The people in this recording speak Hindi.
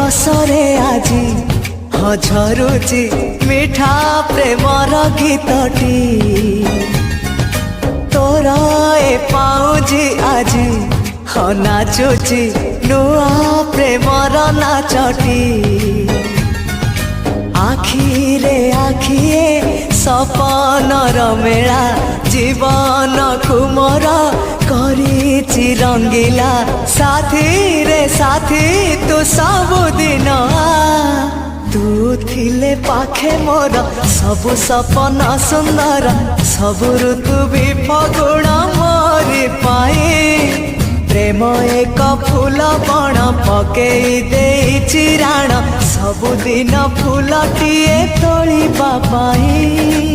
रसरे आजी झरुची मिठा प्रेमर गीतटी तोर ए पाउजी आजी नाचुची नुआ प्रेमर नाचटी आखिरे आखिए सपनर मेला जीवन कुमर करिछि रंगीला साथी रे साथी तू सबुदिन तू थिले पाखे मोर सबु सपन सुंदर सबु ऋतु भी फगुण मोरी पाई प्रेम एक फूल बण पकई देइछि राण सबुदिन फूलटिए तोलिबा पाई।